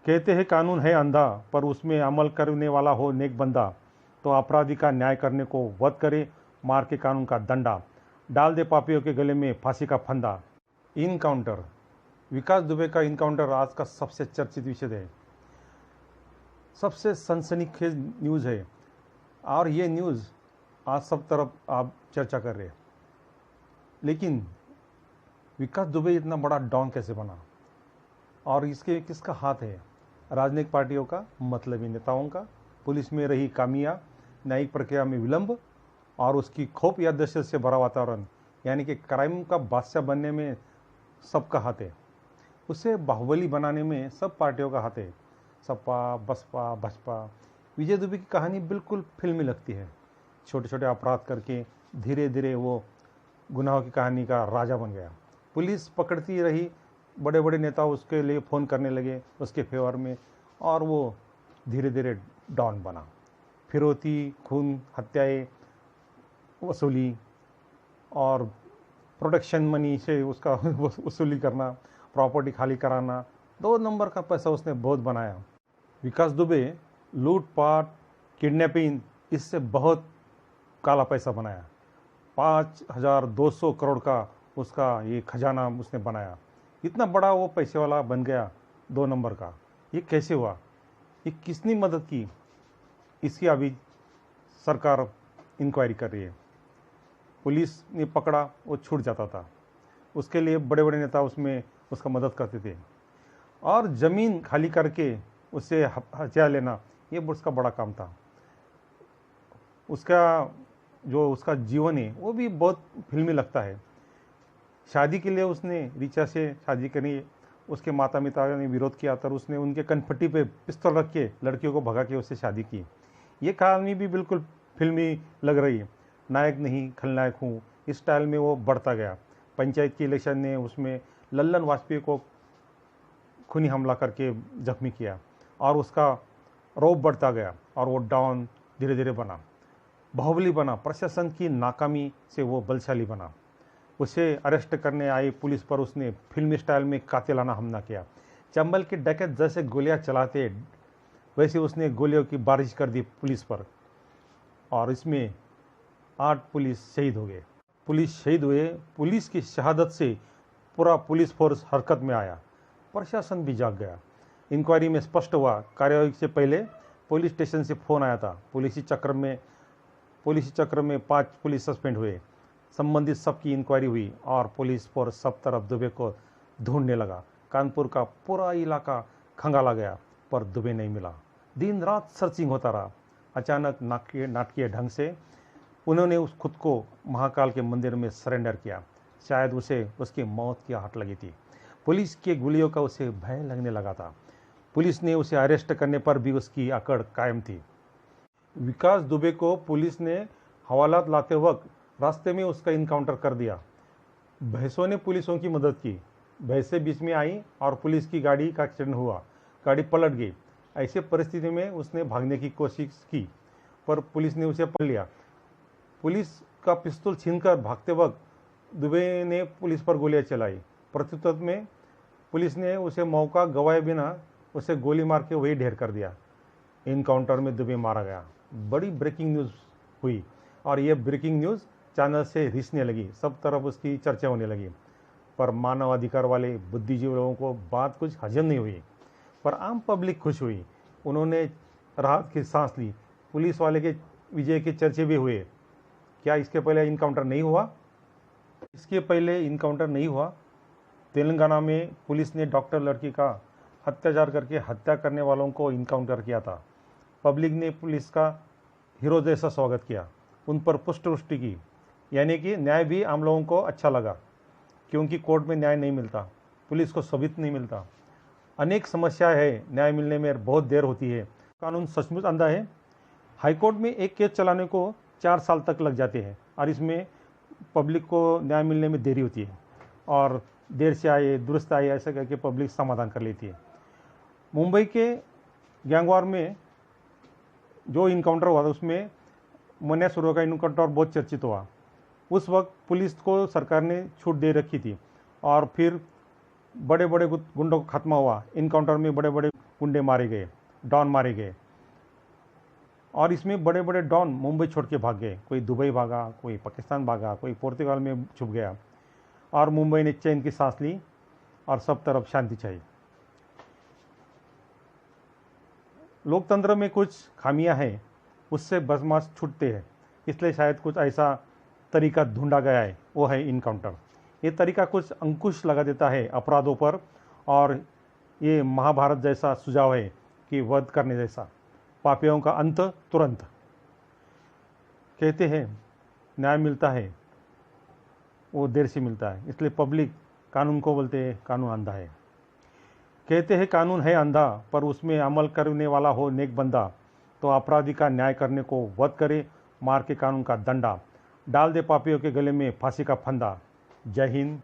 कहते हैं कानून है अंधा, पर उसमें अमल करने वाला हो नेक बंदा। तो अपराधी का न्याय करने को वध करे, मार के कानून का डंडा, डाल दे पापियों के गले में फांसी का फंदा। इनकाउंटर, विकास दुबे का इनकाउंटर आज का सबसे चर्चित विषय है, सबसे सनसनीखेज न्यूज़ है। और ये न्यूज़ आज सब तरफ आप चर्चा कर रहे हैं। लेकिन विकास दुबे इतना बड़ा डॉन कैसे बना, और इसके किसका हाथ है? राजनीतिक पार्टियों का, मतलबी नेताओं का, पुलिस में रही खामियां, न्यायिक प्रक्रिया में विलंब और उसकी खौफ या दहशत से भरा वातावरण, यानी कि क्राइम का बादशाह बनने में सबका हाथ है। उसे बाहुबली बनाने में सब पार्टियों का हाथ है, सपा, बसपा, भाजपा। विजय दुबे की कहानी बिल्कुल फिल्मी लगती है। छोटे छोटे अपराध करके धीरे धीरे वो गुनाहों की कहानी का राजा बन गया। पुलिस पकड़ती रही, बड़े बड़े नेता उसके लिए फ़ोन करने लगे उसके फेवर में, और वो धीरे धीरे डॉन बना। फिरौती, खून, हत्याएं वसूली और प्रोटेक्शन मनी से उसका वसूली करना, प्रॉपर्टी खाली कराना, 2 नंबर का पैसा उसने बहुत बनाया। विकास दुबे लूटपाट, किडनैपिंग, इससे बहुत काला पैसा बनाया। 5200 करोड़ का उसका ये खजाना उसने बनाया। इतना बड़ा वो पैसे वाला बन गया 2 नंबर का। ये कैसे हुआ? ये किसने मदद की? इसकी अभी सरकार इंक्वायरी कर रही है। पुलिस ने पकड़ा, वो छूट जाता था, उसके लिए बड़े बड़े नेता उसमें उसका मदद करते थे। और ज़मीन खाली करके उससे हथियार लेना, ये उसका बड़ा काम था। उसका जो उसका जीवन है वो भी बहुत फिल्मी लगता है। शादी के लिए उसने रीचा से शादी करी, उसके माता पिता ने विरोध किया तो उसने उनके कनपट्टी पे पिस्तौल रख के लड़कियों को भगा के उससे शादी की। ये कहानी भी बिल्कुल फिल्मी लग रही है। नायक नहीं खलनायक हूँ, इस स्टाइल में वो बढ़ता गया। पंचायत की इलेक्शन ने उसमें लल्लन वाजपेयी को खूनी हमला करके जख्मी किया और उसका रौब बढ़ता गया और वो डॉन धीरे धीरे बना, बाहुबली बना। प्रशासन की नाकामी से वो बलशाली बना। उसे अरेस्ट करने आई पुलिस पर उसने फिल्मी स्टाइल में कातिलाना हमला किया। चंबल के डकैत जैसे गोलियां चलाते वैसे उसने गोलियों की बारिश कर दी पुलिस पर, और इसमें 8 पुलिस शहीद हो गए। पुलिस शहीद हुए। पुलिस की शहादत से पूरा पुलिस फोर्स हरकत में आया, प्रशासन भी जाग गया। इंक्वायरी में स्पष्ट हुआ, कार्रवाई से पहले पुलिस स्टेशन से फ़ोन आया था। पुलिसी चक्र में 5 पुलिस सस्पेंड हुए। संबंधित सबकी इंक्वायरी हुई और पुलिस फोर्स सब तरफ दुबे को ढूंढने लगा। कानपुर का पूरा इलाका खंगाला गया, पर दुबे नहीं मिला। दिन रात सर्चिंग होता रहा। अचानक नाटकीय ढंग से उन्होंने खुद को महाकाल के मंदिर में सरेंडर किया। शायद उसे उसकी मौत की आहट लगी थी। पुलिस के गोलियों का उसे भय लगने लगा था। पुलिस ने उसे अरेस्ट करने पर भी उसकी अकड़ कायम थी। विकास दुबे को पुलिस ने हवालात लाते वक्त रास्ते में उसका इनकाउंटर कर दिया। भैंसों ने पुलिसों की मदद की। भैंसें बीच में आई और पुलिस की गाड़ी का एक्सीडेंट हुआ, गाड़ी पलट गई। ऐसे परिस्थिति में उसने भागने की कोशिश की, पर पुलिस ने उसे पकड़ लिया। पुलिस का पिस्तौल छीनकर भागते वक्त दुबे ने पुलिस पर गोलियां चलाई। प्रत्युत्तर में पुलिस ने उसे मौका गंवाए बिना उसे गोली मार के वही ढेर कर दिया। इनकाउंटर में दुबे मारा गया। बड़ी ब्रेकिंग न्यूज़ हुई और ये ब्रेकिंग न्यूज़ चैनल से रिसने लगी, सब तरफ उसकी चर्चा होने लगी। पर मानव अधिकार वाले बुद्धिजीवी लोगों को बात कुछ हजम नहीं हुई, पर आम पब्लिक खुश हुई। उन्होंने राहत की सांस ली। पुलिस वाले के विजय के चर्चे भी हुए। क्या इसके पहले इनकाउंटर नहीं हुआ? इसके पहले इनकाउंटर नहीं हुआ। तेलंगाना में पुलिस ने डॉक्टर लड़की का अत्याचार करके हत्या करने वालों को इनकाउंटर किया था। पब्लिक ने पुलिस का हीरो जैसा स्वागत किया, उन पर पुष्टि की, यानी कि न्याय भी आम लोगों को अच्छा लगा, क्योंकि कोर्ट में न्याय नहीं मिलता, पुलिस को सबूत नहीं मिलता। अनेक समस्याएं है, न्याय मिलने में बहुत देर होती है। कानून सचमुच अंधा है। हाईकोर्ट में एक केस चलाने को 4 साल तक लग जाते हैं और इसमें पब्लिक को न्याय मिलने में देरी होती है, और देर से आए दुरुस्त आए ऐसा करके पब्लिक समाधान कर लेती है। मुंबई के गैंगवार में जो इनकाउंटर हुआ था उसमें मन्या सुरवा का इनकाउंटर बहुत चर्चित हुआ। उस वक्त पुलिस को सरकार ने छूट दे रखी थी और फिर बड़े बड़े गुंडों को खत्म हुआ। इनकाउंटर में बड़े बड़े गुंडे मारे गए, डॉन मारे गए। और इसमें बड़े बड़े डॉन मुंबई छोड़ के भाग गए, कोई दुबई भागा, कोई पाकिस्तान भागा, कोई पुर्तगाल में छुप गया, और मुंबई ने चैन की सांस ली और सब तरफ शांति चाहिए। लोकतंत्र में कुछ खामियां हैं, उससे बदमाश छूटते हैं, इसलिए शायद कुछ ऐसा तरीका ढूंढा गया है, वो है इनकाउंटर। ये तरीका कुछ अंकुश लगा देता है अपराधों पर, और ये महाभारत जैसा सुझाव है कि वध करने जैसा, पापियों का अंत तुरंत। कहते हैं न्याय मिलता है वो देर से मिलता है, इसलिए पब्लिक कानून को बोलते हैं कानून अंधा है। कहते हैं कानून है अंधा, पर उसमें अमल करने वाला हो नेक बंदा, तो अपराधी का न्याय करने को वध करे, मार के कानून का डंडा, डाल दे पापियों के गले में फांसी का फंदा। जय हिंद,